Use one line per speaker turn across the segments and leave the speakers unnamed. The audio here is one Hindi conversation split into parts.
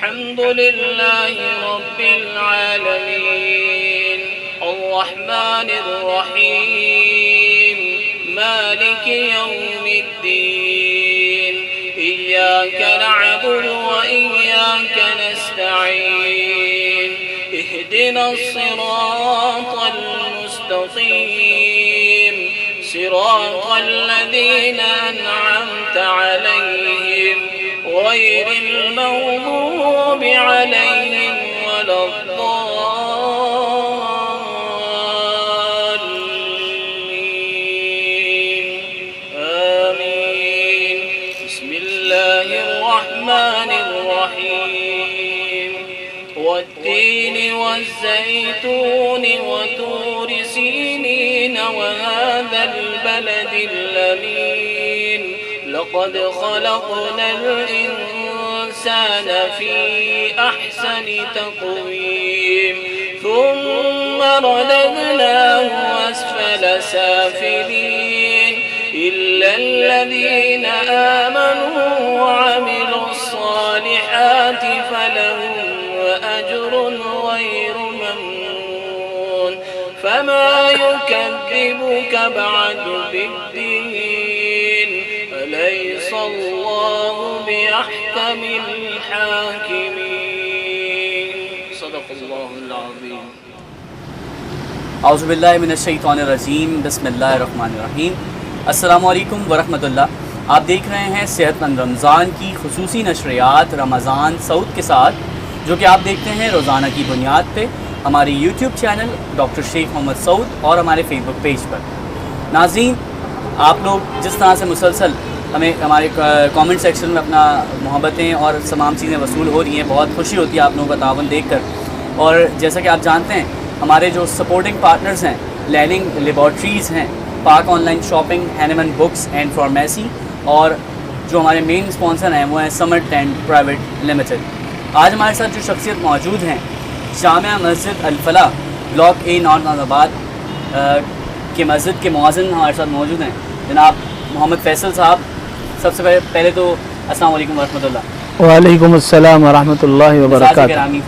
अल्हम्दुलिल्लाहि रब्बिल आलमीन अर्रहमानिर रहीम मालिकि यौमिद्दीन इय्याका नअबुदु व इय्याका नस्तईन इहदिनस सिरातल मुस्तक़ीम सिरातल लज़ीना अनअमता अलैहिम गैरिल मग़ज़ूबि अलैहिम वलद्दाल्लीन आमीन। बिस्मिल्लाहिर रहमानिर रहीम वत्तीनि वज़्ज़ैतूनि वतूरि सीनीन वहाज़ल बलदिल अमीन लक़द ख़लक़नल इंसान फ़ी अहसनि तक़वीम थुम्मा रददनाहु अस्फ़ल साफ़िलीन इल्लल्लज़ीना आमनू वअमिलुस्सालिहाति फलहुम अज्रुन गैरु ममनून फमा युकज़्ज़िबुक बअदु बिद्दीन अलैहिस्सलाहु बिअहकमिल हाकिमीन। सदक़ल्लाहुल अज़ीम।
औज़ु बिल्लाहि मिनश शैतानिर रजीम। बिस्मिल्लाहिर रहमानिर रहीम। अस्सलामु अलैकुम वरहमतुल्लाह। आप देख रहे हैं सेहतमंद रमज़ान की खुसूसी नशरियात रमज़ान सऊद के साथ, जो कि आप देखते हैं रोज़ाना की बुनियाद पे हमारे YouTube channel doctor Sheikh Mohammad Saud और हमारे फेसबुक पेज पर। नाज़रीन, आप लोग जिस तरह से मुसलसल हमें हमारे कमेंट सेक्शन में अपना मोहब्बतें और तमाम चीज़ें वसूल हो रही हैं, बहुत खुशी होती है आप लोगों का तावन देख कर। और जैसा कि आप जानते हैं, हमारे जो सपोर्टिंग पार्टनर्स हैं लैनिंग लेबॉर्ट्रीज़ हैं, पाक online shopping, Hahnemann books and pharmacy, और जो हमारे मेन स्पॉन्सर हैं वो हैं समर टेंट प्राइवेट लिमिटेड। आज हमारे साथ जो शख्सियत मौजूद हैं, जामिया मस्जिद अल-फलाह ब्लॉक ए नॉर्थ नाज़ाबाद के मस्जिद के मुअज़्ज़िन हमारे साथ मौजूद हैं जनाब मोहम्मद फैसल साहब। सबसे पहले तो अस्सलाम वालेकुम वरहमतुल्लाह।
वालेकुम अस्सलाम वरहमतुल्लाहि वबरकातुहू।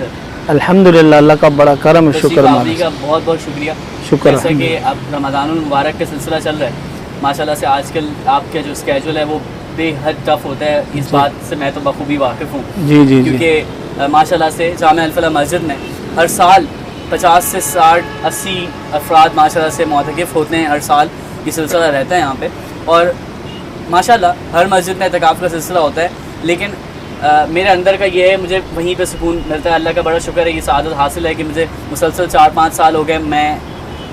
अल्हम्दुलिल्लाह, अल्लाह का बड़ा करम, शुक्र
का बहुत बहुत शुक्रिया।
शुक्र।
जैसे कि अब रमज़ानुल मुबारक का सिलसिला चल रहा है, माशाल्लाह से आजकल आपका जो स्केजुअल है वो बेहद टफ होता है। इस बात से मैं तो बखूबी वाकिफ़ हूँ।
जी जी,
क्योंकि माशाल्लाह से जामिया अल-फलाह मस्जिद में हर साल 50 से 60-80 अफराद माशाल्लाह से मुअतकिफ़ होते हैं। हर साल ये सिलसिला रहता है यहाँ पे, और माशाल्लाह हर मस्जिद में इतिकाफ़ का सिलसिला होता है। लेकिन मेरे अंदर का ये है, मुझे वहीं पे सुकून मिलता है। अल्लाह का बड़ा शुक्र है, ये सआदत हासिल है कि मुझे मुसलसल 4-5 साल हो गए मैं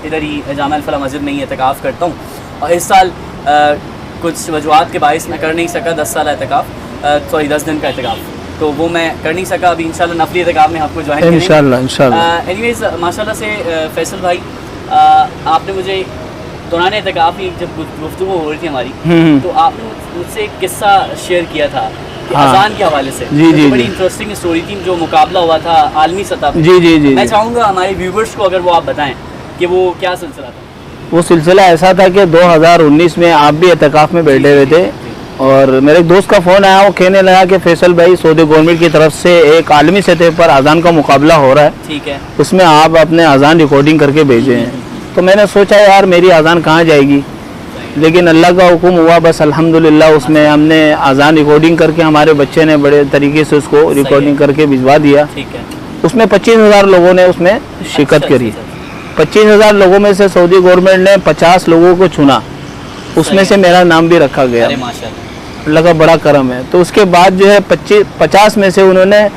इधर ही जामिया अल-फलाह मस्जिद में ही इतिकाफ़ करता हूँ। और इस साल कुछ वजूहात के बाइस मैं कर नहीं सका 10 साल इतिकाफ़, 10 दिन का इतिकाफ़, तो वो मैं कर नहीं सका। अभी इंशाल्लाह नफली इतिकाफ़ में आपको ज्वाइन करेंगे इंशाल्लाह। एनीवेज़ माशाल्लाह से फैसल भाई, आपने मुझे दौरान इतिकाफ़ ही जब गुफ्तगू हो रही थी हमारी, तो आपने मुझसे एक किस्सा शेयर किया था कि अज़ान के हवाले से।
जी जी,
बड़ी इंटरेस्टिंग स्टोरी थी, जो मुकाबला हुआ था आलमी सतह पर।
जी जी जी।
मैं चाहूँगा हमारे व्यूवर्स को अगर वो आप बताएं कि वो क्या सिलसिला था।
वो सिलसिला ऐसा था कि 2019 में आप भी इतिकाफ़ में बैठे हुए थे, और मेरे एक दोस्त का फ़ोन आया। वो कहने लगा कि फैसल भाई, सऊदी गवर्नमेंट की तरफ से एक आलमी सतह पर अज़ान का मुकाबला हो रहा है,
ठीक है,
उसमें आप अपने अज़ान रिकॉर्डिंग करके भेजे हैं। तो मैंने सोचा यार मेरी अज़ान कहाँ जाएगी, लेकिन अल्लाह का हुक्म हुआ, बस अल्हम्दुलिल्लाह उसमें हमने अज़ान रिकॉर्डिंग करके हमारे बच्चे ने बड़े तरीके से उसको रिकॉर्डिंग करके भिजवा दिया।
ठीक है।
उसमें 25,000 लोगों ने उसमें शिरकत करी। 25,000 लोगों में से सऊदी गवर्नमेंट ने 50 लोगों को चुना, उसमें से मेरा नाम भी रखा गया। अल्लाह का बड़ा करम है। तो उसके बाद जो है 50 में से उन्होंने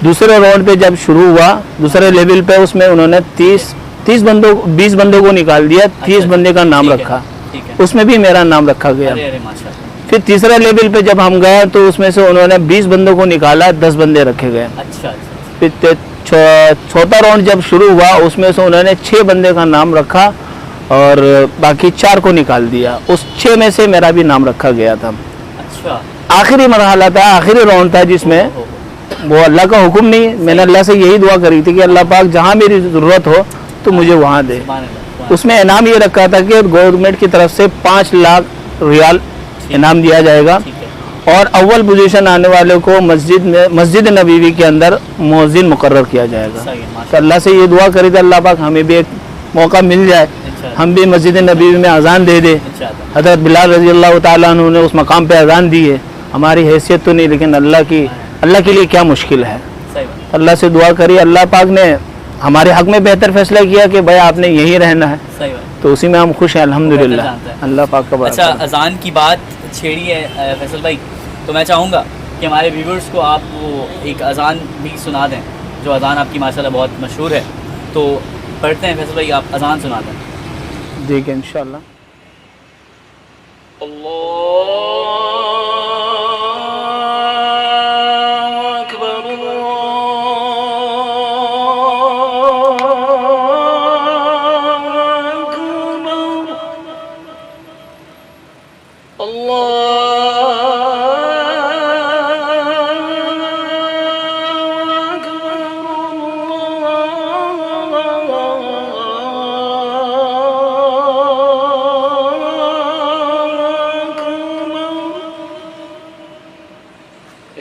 दूसरे राउंड पे जब शुरू हुआ, दूसरे लेवल पे, उसमें उन्होंने 20 बंदों को निकाल दिया, 30 बंदे का नाम रखा, उसमें भी मेरा नाम रखा गया। फिर तीसरा लेवल पे जब हम गए तो उसमें से उन्होंने 20 बंदों को निकाला, 10 बंदे रखे गए। फिर चौथा राउंड जब शुरू हुआ, उसमें से उन्होंने 6 बंदे का नाम रखा और बाकी 4 को निकाल दिया। उस 6 में से मेरा भी नाम रखा गया था। आखिरी मरहला था, आखिरी राउंड था, जिसमें वो अल्लाह का हुक्म नहीं, मैंने अल्लाह से यही दुआ करी थी कि अल्लाह पाक जहाँ मेरी ज़रूरत हो तो मुझे वहाँ दे। उसमें इनाम ये रखा था कि गवर्नमेंट की तरफ से 5 लाख रियाल इनाम दिया जाएगा, और अव्वल पोजीशन आने वाले को मस्जिद नबीवी के अंदर मुअज्जिन मुकर्रर किया जाएगा। तो अल्लाह से ये दुआ करी तो अल्लाह पाक हमें भी एक मौका मिल जाए, हम भी मस्जिद नबीवी में अजान दे दे। हज़रत बिलाल रज़ी अल्लाह ताला अन्हु ने उस मकाम पे अजान दी है, हमारी हैसियत तो नहीं, लेकिन अल्लाह के लिए क्या मुश्किल है। अल्लाह से दुआ करी, अल्लाह पाक ने हमारे हक में बेहतर फैसला किया कि भाई आपने यहीं रहना है, तो उसी में हम खुश हैं अल्हम्दुलिल्लाह। अल्लाह पाक का
अच्छा, अजान की बात छेड़ी है फैसल भाई, तो मैं चाहूँगा कि हमारे व्यूवर्स को आप वो एक अजान भी सुना दें, जो अजान आपकी माशाल्लाह बहुत मशहूर है। तो पढ़ते हैं फैसल भाई, आप अजान सुना दें।
ठीक है इंशाअल्लाह।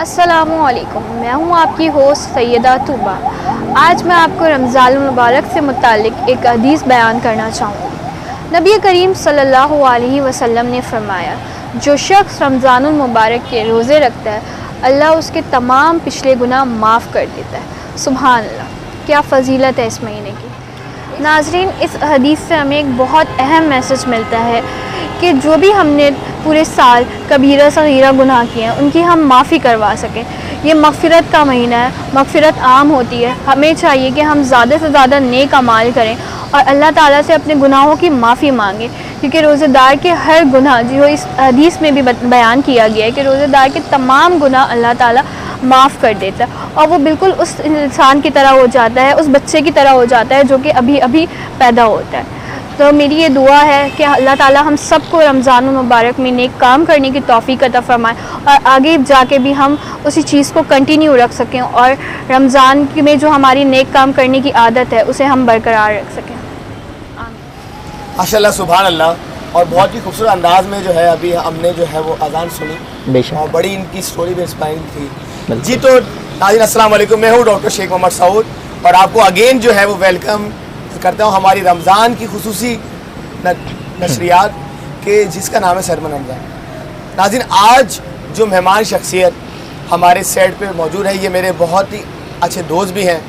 अस्सलामुअलैकुम, मैं हूँ आपकी होस्ट सैयदा तूबा। आज मैं आपको रमज़ान मुबारक से मुतालिक एक हदीस बयान करना चाहूँगी। नबी करीम सल्लल्लाहु अलैहि वसल्लम ने फरमाया, जो शख्स रमज़ान मुबारक के रोज़े रखता है, अल्लाह उसके तमाम पिछले गुनाह माफ़ कर देता है। सुभान अल्लाह, क्या फ़जीलत है इस महीने की। नाज़रीन, इस हदीस से हमें एक बहुत अहम मैसेज मिलता है कि जो भी हमने पूरे साल कबीरा सगीरा गुनाह किए हैं, उनकी हम माफ़ी करवा सकें। ये मग़फ़िरत का महीना है, मग़फ़िरत आम होती है। हमें चाहिए कि हम ज़्यादा से ज़्यादा नेक अमाल करें और अल्लाह ताला से अपने गुनाहों की माफ़ी मांगें, क्योंकि रोज़ेदार के हर गुनाह, जो इस हदीस में भी बयान किया गया है कि रोज़ेदार के तमाम गुनाह अल्लाह ताला माफ़ कर देता है और वो बिल्कुल उस इंसान की तरह हो जाता है, उस बच्चे की तरह हो जाता है जो कि अभी अभी पैदा होता है। तो मेरी ये दुआ है कि अल्लाह ताला हम सबको रमज़ान मुबारक में नेक काम करने की तौफ़ीक़ अता फ़रमाए और आगे जाके भी हम उसी चीज़ को कंटिन्यू रख सकें और रमज़ान में जो हमारी नेक काम करने की आदत है उसे हम बरकरार रख सकें।
माशाल्लाह सुभान अल्लाह। और बहुत ही खूबसूरत अंदाज में जो है अभी हमने जो है वो अजान सुनी
बेशक।
और बड़ी इनकी स्टोरी भी इंस्पायरिंग थी जी। तो नाज़रीन अस्सलाम वालेकुम, मैं हूँ डॉक्टर शेख मोहम्मद सऊद और आपको अगेन जो है वो वेलकम करता हूँ हमारी रमज़ान की खुसूसी नशरियात के जिसका नाम है सरमन रमज़ान। नाज़रीन आज जो मेहमान शख्सियत हमारे सेट पे मौजूद है ये मेरे बहुत ही अच्छे दोस्त भी हैं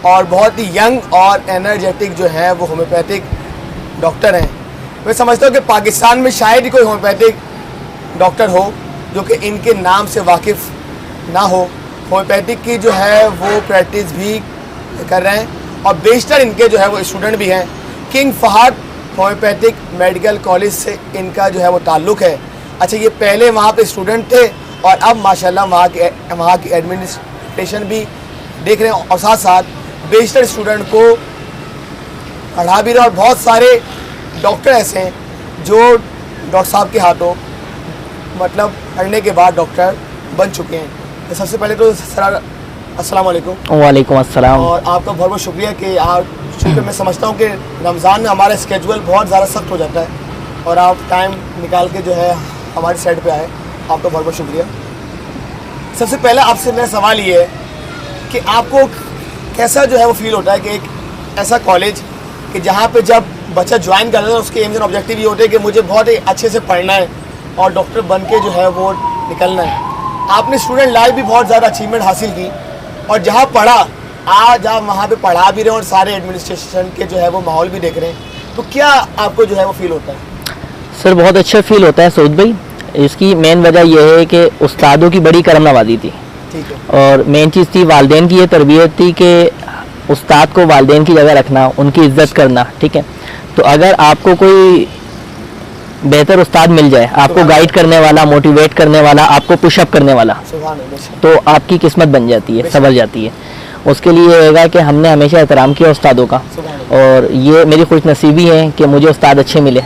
और बहुत ही यंग और एनर्जेटिक जो है वो होम्योपैथिक डॉक्टर हैं। मैं समझता हूँ कि पाकिस्तान में शायद ही कोई होम्योपैथिक डॉक्टर हो जो कि इनके नाम से वाकिफ़ ना हो। होम्योपैथिक की जो है वो प्रैक्टिस भी कर रहे हैं और बेशतर इनके जो है वो स्टूडेंट भी हैं। King Fahad homeopathic medical college से इनका जो है वो ताल्लुक़ है। अच्छा, ये पहले वहाँ पे स्टूडेंट थे और अब माशाल्लाह वहाँ की एडमिनिस्ट्रेशन भी देख रहे हैं और साथ साथ बेशतर स्टूडेंट को पढ़ा भी रहे और बहुत सारे डॉक्टर ऐसे हैं जो डॉक्टर साहब के हाथों मतलब पढ़ने के बाद डॉक्टर बन चुके हैं। तो सबसे पहले तो सर अस्सलाम वालेकुम।
वालेकुम अस्सलाम।
और आपका बहुत बहुत शुक्रिया कि आप, चूँकि मैं समझता हूँ कि रमज़ान में हमारा स्केजूल बहुत ज़्यादा सख्त हो जाता है और आप टाइम निकाल के जो है हमारी साइड पे आए, आपका बहुत बहुत शुक्रिया। सबसे पहले आपसे मेरा सवाल ये है कि आपको कैसा जो है वो फील होता है कि एक ऐसा कॉलेज कि जहाँ पे जब बच्चा ज्वाइन करता है उसके एम्स एंड ऑब्जेक्टिव ये होते हैं कि मुझे बहुत ही अच्छे से पढ़ना है और डॉक्टर बन के जो है वो निकलना है। आपने स्टूडेंट लाइफ भी बहुत ज़्यादा अचीवमेंट हासिल की और जहाँ पढ़ा आज आप वहाँ पे पढ़ा भी रहे हैं और सारे एडमिनिस्ट्रेशन के जो है वो माहौल भी देख रहे हैं, तो क्या आपको जो है वो फील होता है?
सर बहुत अच्छा फील होता है सऊद भाई। इसकी मेन वजह यह है कि उस्तादों की बड़ी करम नवाजी थी।
ठीक है।
और मेन चीज़ थी वालिदैन की ये तरबियत थी कि उस्ताद को वालिदैन की जगह रखना, उनकी इज्जत करना। ठीक है, तो अगर आपको कोई बेहतर उस्ताद मिल जाए, आपको गाइड करने वाला, मोटिवेट करने वाला, आपको पुशअप करने वाला, तो आपकी किस्मत बन जाती है, संभल जाती है। उसके लिए रहेगा कि हमने हमेशा एहतराम किया उस्तादों का और ये मेरी खुश नसीबी है कि मुझे उस्ताद अच्छे मिले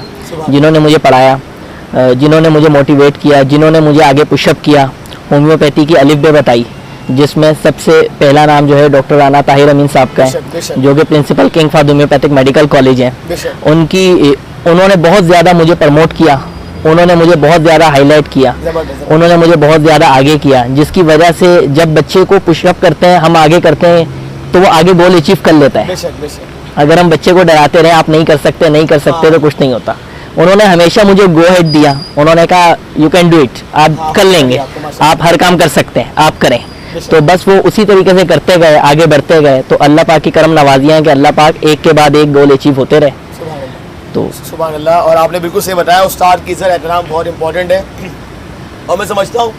जिन्होंने मुझे पढ़ाया, जिन्होंने मुझे मोटिवेट किया, जिन्होंने मुझे आगे पुशअप किया। होम्योपैथी की अलिफ बे बताई जिसमें सबसे पहला नाम जो है डॉक्टर राना ताहिर अमीन साहब का है जो कि principal king Fahad homeopathic medical college हैं। उन्होंने बहुत ज़्यादा मुझे प्रमोट किया, उन्होंने मुझे बहुत ज़्यादा हाईलाइट किया, उन्होंने मुझे बहुत ज़्यादा आगे किया, जिसकी वजह से जब बच्चे को पुशअप करते हैं, हम आगे करते हैं तो वो आगे गोल अचीव कर लेता है। अगर हम बच्चे को डराते रहे आप नहीं कर सकते नहीं कर सकते तो कुछ नहीं होता। उन्होंने हमेशा मुझे गो हेड दिया, उन्होंने कहा यू कैन डू इट, आप कर लेंगे, आप हर काम कर सकते हैं, आप करें। तो बस वो उसी तरीके से करते गए, आगे बढ़ते गए। तो अल्लाह पाक की करम नवाजियाँ हैं कि अल्लाह पाक एक के बाद एक गोल अचीव होते रहे। तो
सुभान अल्लाह। और आपने बिल्कुल सही बताया, उस्ताद की इज्जत एहतराम बहुत इंपॉर्टेंट है और मैं समझता हूँ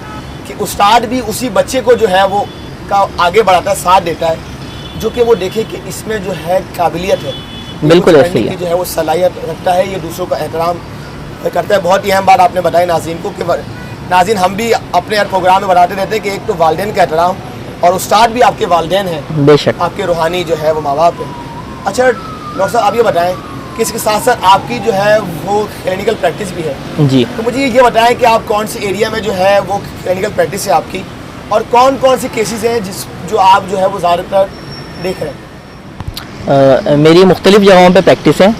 कि उस्ताद भी उसी बच्चे को जो है वो का आगे बढ़ाता है, साथ देता है, जो कि वो देखे कि इसमें जो है काबिलियत है,
बिल्कुल ऐसे ही
जो है वो सलाहियत रखता है, ये दूसरों का एहतराम करता है। बहुत ही अहम बात आपने बताई नाज़रीन को कि नाज़रीन हम भी अपने हर प्रोग्राम में बताते रहते हैं कि एक तो वालिदैन का एहतराम और उस्ताद भी आपके वालिदैन हैं,
बेशक
आपके रूहानी जो है वो माँ बाप हैं। अच्छा डॉक्टर साहब आप ये बताएं कि इसके साथ साथ आपकी जो है वो क्लिनिकल प्रैक्टिस भी है
जी,
तो मुझे ये बताएं कि आप कौन सी एरिया में जो है वो क्लिनिकल प्रैक्टिस है आपकी और कौन कौन सी केसेस हैं जो आप जो है वो ज़्यादातर देख रहे हैं?
मेरी मुख्तलिफ़ जगहों पे प्रैक्टिस है।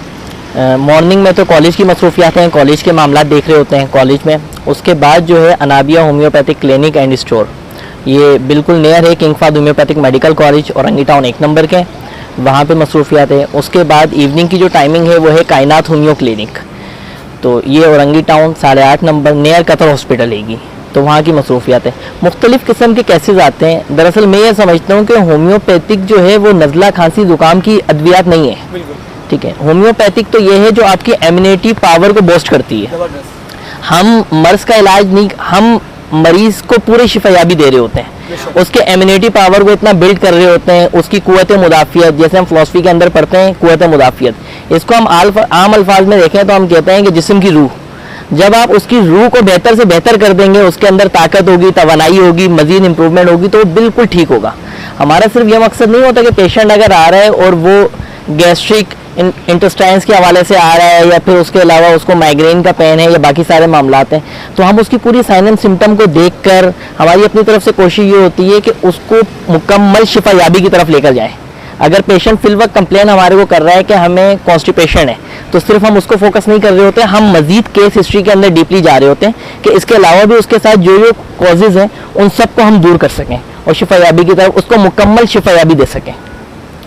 मॉर्निंग में तो कॉलेज की मसरूफियात हैं, कॉलेज के मामला देख रहे होते हैं कॉलेज में। उसके बाद जो है Anabia homeopathic clinic and store, ये बिल्कुल नियर है king Fahad homeopathic medical college Orangi town 1 number के, वहाँ पे मसरूफियात है। उसके बाद इवनिंग की जो टाइमिंग है वो है कायनात होम्यो क्लिनिक, तो ये Orangi town 8.5 number near Qatar hospital हैगी, तो वहाँ की मसरूफियात है। मुख्तलिफ़ किस्म के केसेस आते हैं। दरअसल मैं ये समझता हूँ कि होम्योपैथिक जो है वो नज़ला खांसी ज़ुकाम की अद्वियात नहीं है। ठीक है, होम्योपैथिक तो ये है जो आपकी इम्यूनिटी पावर को बूस्ट करती है। हम मर्ज़ का इलाज नहीं, हम मरीज़ को पूरी शिफायाबी दे रहे होते हैं, उसके इम्यूनिटी पावर को इतना बिल्ड कर रहे होते हैं, उसकी कुव्वत मुदाफ़ियत, जैसे हम फ़िलॉसफी के अंदर पढ़ते हैं कुव्वत मुदाफ़ियत, इसको हम आम अल्फाज में देखें तो हम कहते हैं कि जिस्म की रूह। जब आप उसकी रूह को बेहतर से बेहतर कर देंगे, उसके अंदर ताकत होगी, तवानाई होगी, मज़ीद इंप्रूवमेंट होगी, तो वो बिल्कुल ठीक होगा। हमारा सिर्फ ये मकसद नहीं होता कि पेशेंट अगर आ रहा है और वो गैस्ट्रिक इंटेस्टाइन्स के हवाले से आ रहा है या फिर उसके अलावा उसको माइग्रेन का पेन है या बाकी सारे मामलात हैं, तो हम उसकी पूरी साइन एंड सिम्टम को देखकर हमारी अपनी तरफ से कोशिश ये होती है कि उसको मुकम्मल शिफायाबी की तरफ लेकर जाएं।
अगर पेशेंट फिल वक्त कंप्लेन हमारे को कर रहा है कि हमें कॉन्स्टिपेशन है, तो सिर्फ हम उसको फोकस नहीं कर रहे होते, हम मजीद केस हिस्ट्री के अंदर डीपली जा रहे होते हैं कि इसके अलावा भी उसके साथ जो जो कॉजेज़ हैं उन सबको हम दूर कर सकें और शिफायाबी की तरफ उसको मुकम्मल शिफायाबी दे सकें।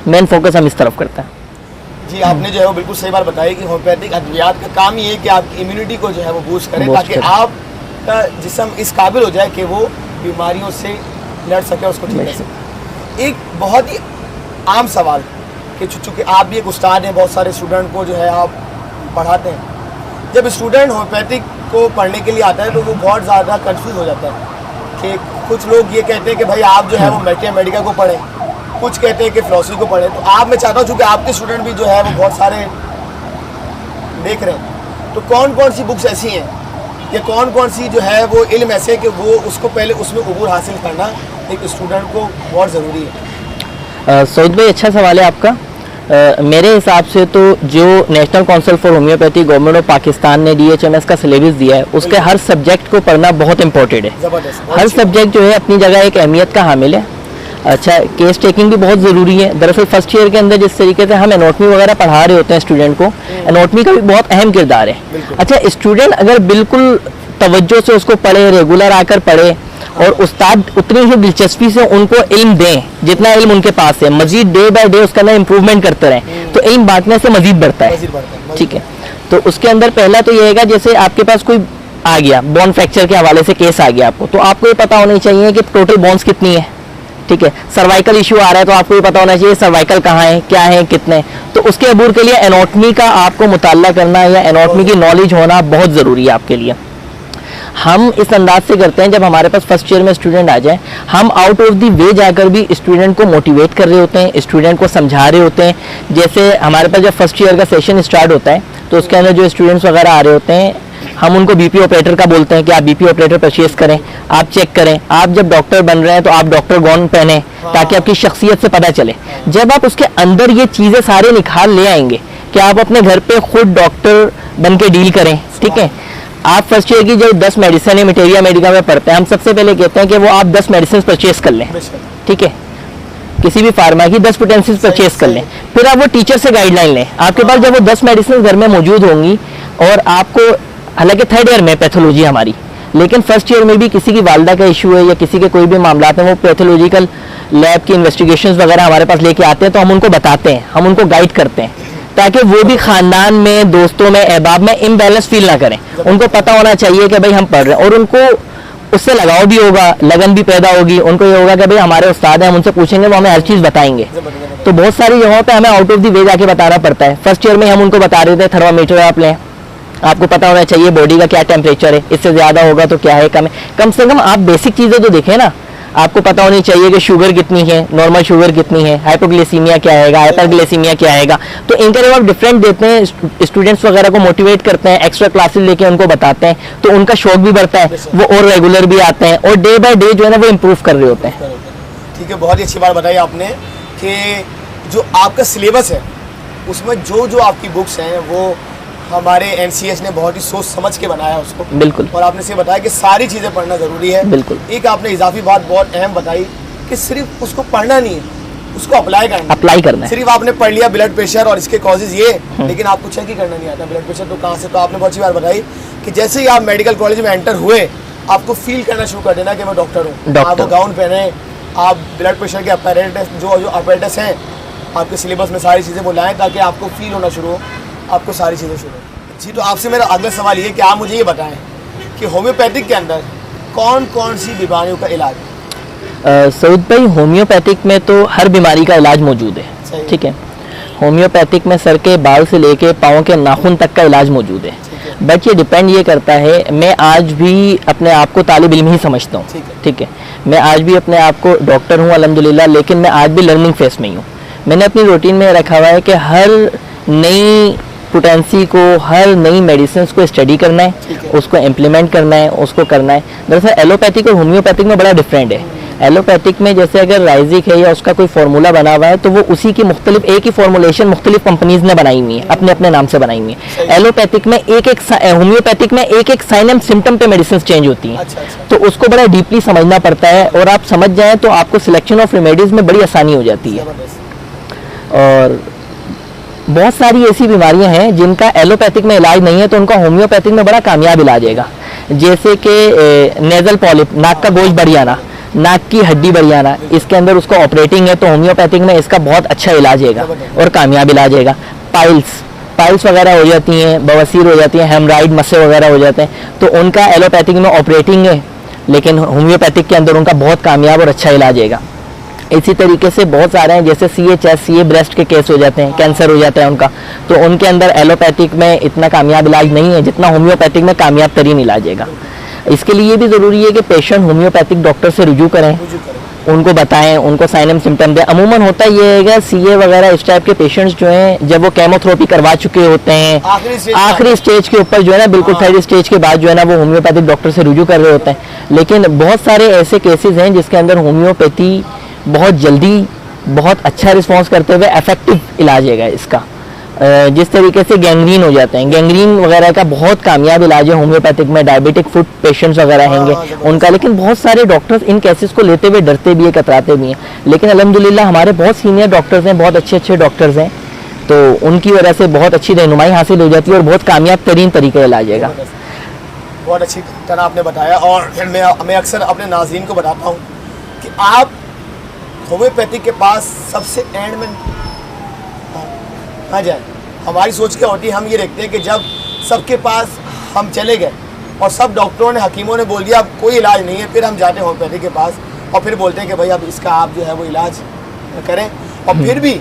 मेन फोकस हम इस तरफ करते हैं।
जी, आपने जो है वो बिल्कुल सही बात बताई कि होम्योपैथिक अद्वियात का काम ये है कि आपकी इम्यूनिटी को जो है वो बूस्ट करे, ताकि आपका जिस्म इस काबिल हो जाए कि वो बीमारियों से लड़ सके, उसको ठीक कर सके। एक बहुत ही आम सवाल कि चूँकि आप भी एक उस्ताद हैं, बहुत सारे स्टूडेंट को जो है आप पढ़ाते हैं, जब स्टूडेंट होम्योपैथिक को पढ़ने के लिए आता है तो वो बहुत ज़्यादा कंफ्यूज हो जाता है कि कुछ लोग ये कहते हैं कि भाई आप जो है वो मेडिका को पढ़ें, कुछ कहते हैं कि फिलॉसफी को पढ़ें। तो आप, मैं चाहता हूँ चूँकि आपके स्टूडेंट भी जो है वो बहुत सारे देख रहे हैं, तो कौन कौन सी बुक्स ऐसी हैं या कौन कौन सी जो है वो इल्म ऐसे कि वो उसको पहले उसमें उबूर हासिल करना एक स्टूडेंट को बहुत ज़रूरी है?
सऊद भाई, अच्छा सवाल है आपका। मेरे हिसाब से तो जो national council for homeopathy government of Pakistan ने DHMS का सिलेबस दिया है, उसके हर सब्जेक्ट को पढ़ना बहुत इंपॉर्टेंट है।
ज़बरदस्त।
हर सब्जेक्ट जो है अपनी जगह एक अहमियत का हामिल है। अच्छा, केस टेकिंग भी बहुत ज़रूरी है। दरअसल फर्स्ट ईयर के अंदर जिस तरीके से हम एनाटॉमी वगैरह पढ़ा रहे होते हैं स्टूडेंट को, एनाटॉमी का भी बहुत अहम किरदार है। अच्छा, स्टूडेंट अगर बिल्कुल तवज्जो से उसको पढ़े, रेगुलर आकर पढ़े और उस्ताद उतनी ही दिलचस्पी से उनको इल्म दें जितना इल्म उनके पास है, मजीद डे बाय डे उसका ना इम्प्रूवमेंट करते रहें, तो इल्म बांटने से मजीद बढ़ता है। ठीक है, तो उसके अंदर पहला तो ये है, जैसे आपके पास कोई आ गया बोन फ्रैक्चर के हवाले से केस आ गया आपको, तो आपको ये पता होना चाहिए कि टोटल बोन्स कितनी है। ठीक है, सर्वाइकल इशू आ रहा है तो आपको ये पता होना चाहिए सर्वाइकल कहाँ है, क्या है, कितने। तो उसके अबूर के लिए एनाटॉमी का आपको मुताल्ला करना या एनाटॉमी की नॉलेज होना बहुत ज़रूरी है आपके लिए। हम इस अंदाज से करते हैं, जब हमारे पास फर्स्ट ईयर में स्टूडेंट आ जाए, हम आउट ऑफ द वे जाकर भी स्टूडेंट को मोटिवेट कर रहे होते हैं, स्टूडेंट को समझा रहे होते हैं। जैसे हमारे पास जब फर्स्ट ईयर का सेशन स्टार्ट होता है तो उसके अंदर जो स्टूडेंट्स वगैरह आ रहे होते हैं, हम उनको BP ऑपरेटर का बोलते हैं कि आप BP ऑपरेटर परचेज करें, आप चेक करें। आप जब डॉक्टर बन रहे हैं तो आप डॉक्टर गॉन पहने ताकि आपकी शख्सियत से पता चले। जब आप उसके अंदर ये चीज़ें सारे निखार ले आएंगे कि आप अपने घर पे खुद डॉक्टर बन के डील करें। ठीक है, आप फर्स्ट ईयर की जो 10 मेडिसिन है मटेरिया मेडिका में पढ़ते हैं, हम सबसे पहले कहते हैं कि वो आप 10 मेडिसिन परचेज कर लें। ठीक है, किसी भी फार्मा की 10 पोटेंशियल परचेज कर लें, फिर आप वो टीचर से गाइडलाइन लें। आपके पास जब वो 10 मेडिसिन घर में मौजूद होंगी और आपको, हालांकि थर्ड ईयर में पैथोलॉजी हमारी, लेकिन फर्स्ट ईयर में भी किसी की वालदा का इशू है या किसी के कोई भी मामला है, वो पैथोलॉजिकल लैब की इन्वेस्टिगेशंस वगैरह हमारे पास लेके आते हैं, तो हम उनको बताते हैं, हम उनको गाइड करते हैं, ताकि वो भी खानदान में, दोस्तों में, अहबाब में इम्बैलेंस फील ना करें। उनको पता होना चाहिए कि भाई हम पढ़ रहे हैं, और उनको उससे लगाव भी होगा, लगन भी पैदा होगी। उनको ये होगा कि भाई हमारे उस्ताद हैं, हम उनसे पूछेंगे, वो हमें हर चीज़ बताएंगे। तो बहुत सारी जगहों पे हमें आउट ऑफ द वे जाके बताना पड़ता है। फर्स्ट ईयर में हम उनको बता रहे थे थर्मामीटर आप लें, आपको पता होना चाहिए बॉडी का क्या टेम्परेचर है, इससे ज़्यादा होगा तो क्या है, कम से कम आप बेसिक चीज़ें तो देखें ना। आपको पता होनी चाहिए कि शुगर कितनी है, नॉर्मल शुगर कितनी है, हाइपोग्लिसीमिया क्या आएगा, हाइपरग्लिसीमिया क्या आएगा। तो इनके लिए आप डिफरेंट देते हैं, स्टूडेंट्स वगैरह को मोटिवेट करते हैं, एक्स्ट्रा क्लासेस लेके उनको बताते हैं, तो उनका शौक भी बढ़ता है, वो और रेगुलर भी आते हैं और डे बाय डे जो है ना वो इम्प्रूव कर रहे होते हैं।
ठीक है, बहुत ही अच्छी बात बताई आपने कि जो आपका सिलेबस है उसमें जो जो आपकी बुक्स हैं वो हमारे NCS ने बहुत ही सोच समझ के बनाया उसको।
बिल्कुल।
और आपने से बताया कि सारी चीज़ें पढ़ना ज़रूरी है।
बिल्कुल।
एक आपने इजाफी बात बहुत अहम बताई कि सिर्फ उसको पढ़ना नहीं है, उसको अप्लाई करना है। सिर्फ आपने पढ़ लिया ब्लड प्रेशर और इसके कॉजेज ये, लेकिन आपको चेक ही करना नहीं आता ब्लड प्रेशर तो कहाँ से। तो आपने बहुत अच्छी बात बताई कि जैसे ही आप मेडिकल कॉलेज में एंटर हुए, आपको फील करना शुरू कर देना कि मैं डॉक्टर हूँ। आप वो गाउन पहने, आप ब्लड प्रेशर के अपैरेटस जो अपैरेटस हैं आपके सिलेबस में सारी चीज़ें वो लाएँ, ताकि आपको फील होना शुरू हो, आपको सारी चीज़ें शुरू हो। जी, तो आपसे मेरा अगला सवाल ये कि आप मुझे ये बताएं कि होम्योपैथिक के अंदर कौन कौन सी बीमारियों का इलाज है?
सऊद भाई, होम्योपैथिक में तो हर बीमारी का इलाज मौजूद है। ठीक है, होम्योपैथिक में सर के बाल से लेके पाँव के नाखून तक का इलाज मौजूद है। बट ये डिपेंड ये करता है, मैं आज भी अपने आप को तालिब इल्म ही समझता हूँ। ठीक है, मैं आज भी अपने आप को डॉक्टर हूँ अल्हम्दुलिल्लाह, लेकिन मैं आज भी लर्निंग फेस में ही हूँ। मैंने अपनी रूटीन में रखा हुआ है कि हर नई पोटेंसी को, हर नई मेडिसिन को स्टडी करना है, उसको इम्प्लीमेंट करना है, उसको करना है। दरअसल एलोपैथिक और होम्योपैथिक में बड़ा डिफरेंट है। एलोपैथिक में जैसे अगर राइजिक है या उसका कोई फार्मूला बना हुआ है तो वो उसी की मुख्तलिफ एक ही फॉर्मुलेशन मुख्तलिफ कंपनीज ने बनाई हुई है, अपने अपने नाम से बनाई हुई है। एलोपैथिक में होम्योपैथिक में एक एक साइन एंड सिम्टम पे मेडिसिन चेंज होती हैं। तो उसको बड़ा डीपली समझना पड़ता है, और आप समझ जाएं तो आपको सिलेक्शन ऑफ रेमेडीज में बड़ी आसानी हो जाती है। और बहुत सारी ऐसी बीमारियां हैं जिनका एलोपैथिक में इलाज नहीं है, तो उनका होम्योपैथिक में बड़ा कामयाब इलाज है। जैसे कि नेजल पॉलिप, नाक का गोश्त बढ़ जाना, नाक की हड्डी बढ़ जाना, इसके अंदर उसको ऑपरेटिंग है, तो होम्योपैथिक में इसका बहुत अच्छा इलाज है और कामयाब इलाज है। पाइल्स वगैरह हो जाती हैं, बवासीर हो जाती है, हेमराइड मस्से वगैरह हो जाते हैं, तो उनका एलोपैथिक में ऑपरेटिंग है, लेकिन होम्योपैथिक के अंदर उनका बहुत कामयाब और अच्छा इलाज है। इसी तरीके से बहुत सारे हैं, जैसे CA ब्रेस्ट के केस हो जाते हैं, कैंसर हो जाता है उनका, तो उनके अंदर एलोपैथिक में इतना कामयाब इलाज नहीं है जितना होम्योपैथिक में कामयाब तरीन इलाज है। इसके लिए ये भी ज़रूरी है कि पेशेंट होम्योपैथिक डॉक्टर से रुजू करें, उनको बताएं, उनको साइन एंड सिम्टम दें। अमूमन होता ये है CA वगैरह इस टाइप के पेशेंट्स जो हैं, जब वो केमोथेरेपी करवा चुके होते हैं, आखिरी स्टेज के ऊपर जो है ना, बिल्कुल थर्ड स्टेज के बाद जो है ना, वो होम्योपैथिक डॉक्टर से रुजू कर रहे होते हैं। लेकिन बहुत सारे ऐसे केसेस हैं जिसके अंदर होम्योपैथी बहुत जल्दी बहुत अच्छा रिस्पॉन्स करते हुए इफेक्टिव इलाज है इसका। जिस तरीके से गैंग्रीन हो जाते हैं, गैंग्रीन वगैरह का बहुत कामयाब इलाज है होम्योपैथिक में। डायबिटिक फुट पेशेंट्स वगैरह हैंगे उनका, लेकिन बहुत सारे डॉक्टर्स इन केसेस को लेते हुए डरते भी है, कतराते भी हैं। लेकिन अल्हम्दुलिल्लाह हमारे बहुत सीनियर डॉक्टर्स हैं, बहुत अच्छे डॉक्टर्स हैं, तो उनकी वजह से बहुत अच्छी रहनुमाई हासिल हो जाती है और बहुत कामयाब तरीन तरीका इलाज है।
बहुत अच्छी तरह आपने बताया, और मैं अक्सर अपने नाज़रीन को बताता हूँ कि आप होम्योपैथिक के पास सबसे एंड में आ जाए। हमारी सोच क्या होती है, हम ये देखते हैं कि जब सबके पास हम चले गए और सब डॉक्टरों ने, हकीमों ने बोल दिया अब कोई इलाज नहीं है, फिर हम जाते हैं होम्योपैथिक के पास और फिर बोलते हैं कि भाई अब इसका आप जो है वो इलाज करें। और फिर भी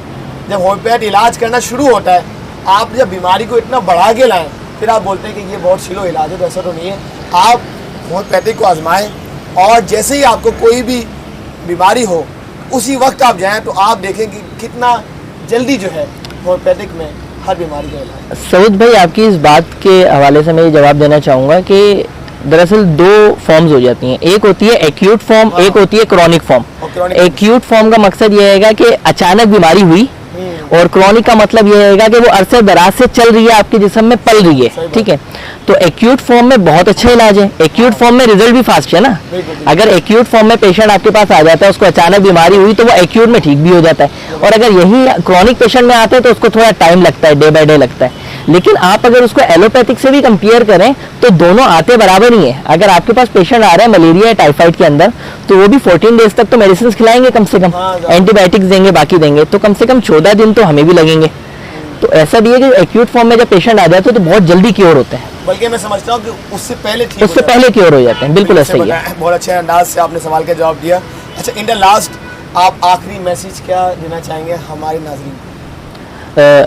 जब होम्योपैथ इलाज करना शुरू होता है, आप जब बीमारी को इतना बढ़ा के लाएँ, फिर आप बोलते हैं कि ये बहुत स्लो इलाज है, तो ऐसा तो नहीं है। आप होम्योपैथिक को आजमाएँ और जैसे ही आपको कोई भी बीमारी हो उसी वक्त आप जाएं, तो आप देखें कि कितना जल्दी जो है होम्योपैथिक में हर बीमारी का इलाज।
सऊद भाई, आपकी इस बात के हवाले से मैं ये जवाब देना चाहूँगा कि दरअसल दो फॉर्म्स हो जाती हैं, एक होती है एक्यूट फॉर्म, एक होती है क्रॉनिक फॉर्म। एक्यूट फॉर्म का मकसद ये है कि अचानक बीमारी हुई, और क्रॉनिक का मतलब ये है कि वो अरसे दराज से चल रही है, आपके जिस्म में पल रही है, ठीक है। तो एक्यूट फॉर्म में बहुत अच्छा इलाज है, एक्यूट फॉर्म में रिजल्ट भी फास्ट है ना। अगर एक्यूट फॉर्म में पेशेंट आपके पास आ जाता है, उसको अचानक बीमारी हुई, तो वो एक्यूट में ठीक भी हो जाता है। और अगर यही क्रॉनिक पेशेंट में आते हैं तो उसको थोड़ा टाइम लगता है, डे बाय डे लगता है। लेकिन आप अगर उसको एलोपैथिक से भी कंपेयर करें तो दोनों आते बराबर ही है। अगर आपके पास पेशेंट आ रहा है मलेरिया या टाइफाइड के अंदर, तो वो भी 14 डेज तक तो मेडिसिन खिलाएंगे, कम से कम एंटीबायोटिक्स देंगे, बाकी देंगे, तो कम से कम 14 दिन तो हमें भी लगेंगे। तो ऐसा भी है कि एक्यूट फॉर्म में जब पेशेंट आ जाते हैं तो बहुत जल्दी क्योर होते हैं,
बल्कि मैं समझता हूँ कि उससे पहले
क्योर हो जाते हैं। बिल्कुल ऐसा ही है।
बहुत अच्छे अंदाज से आपने सवाल का जवाब दिया। अच्छा, इन द लास्ट आप आखिरी मैसेज क्या देना चाहेंगे हमारे नाज़रीन?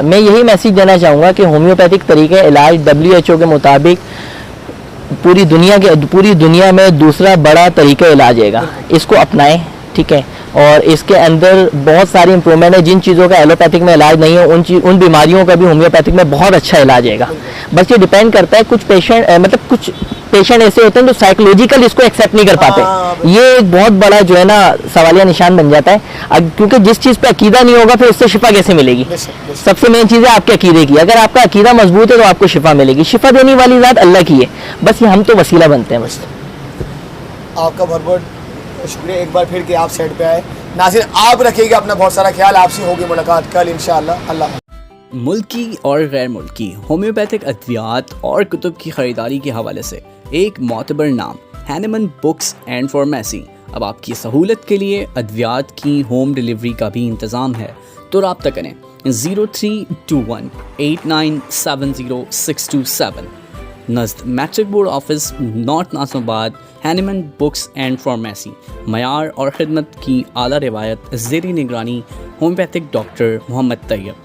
मैं यही मैसेज देना चाहूँगा कि होम्योपैथिक तरीके इलाज WHO के मुताबिक पूरी दुनिया में दूसरा बड़ा तरीका इलाज है, इसको अपनाएं, ठीक है। और इसके अंदर बहुत सारी इंप्रूवमेंट है, जिन चीज़ों का एलोपैथिक में इलाज नहीं है उन बीमारियों का भी होम्योपैथिक में बहुत अच्छा इलाज है। बस ये डिपेंड करता है, कुछ पेशेंट ऐसे होते हैं जो साइकोलॉजिकल इसको एक्सेप्ट नहीं कर पाते। ये एक बहुत बड़ा जो है ना सवालिया निशान बन जाता है, क्योंकि जिस चीज़ पे अकीदा नहीं होगा फिर उससे शिफा कैसे मिलेगी। सबसे मेन चीज़ है आपके अकीदे की, अगर आपका अकीदा मजबूत है तो आपको शिफा मिलेगी। शिफा देने वाली ज़ात अल्लाह की है, बस ये हम तो वसीला बनते हैं। बस
आपका बहुत बहुत शुक्रिया एक बार फिर कि आप साइड पे आए। नाज़रीन, आप रखिएगा अपना बहुत सारा ख्याल, आपसे होगी मुलाकात कल इंशाअल्लाह। अल्लाह।
मुल्की और गैर मुल्की होम्योपैथिक अद्वियात और कुतुब की ख़रीदारी के हवाले से एक मोतबर नाम हैनेमन बुक्स एंड फार्मेसी। अब आपकी सहूलत के लिए अद्वियात की होम डिलीवरी का भी इंतज़ाम है, तो रब्ता करें 0321 8970 नज़द matric board office north Nazimabad. Hahnemann books and pharmacy, मयार और ख़िदमत की आला रिवायत, ज़ेरी निगरानी होम्योपैथिक डॉक्टर मोहम्मद तैयब।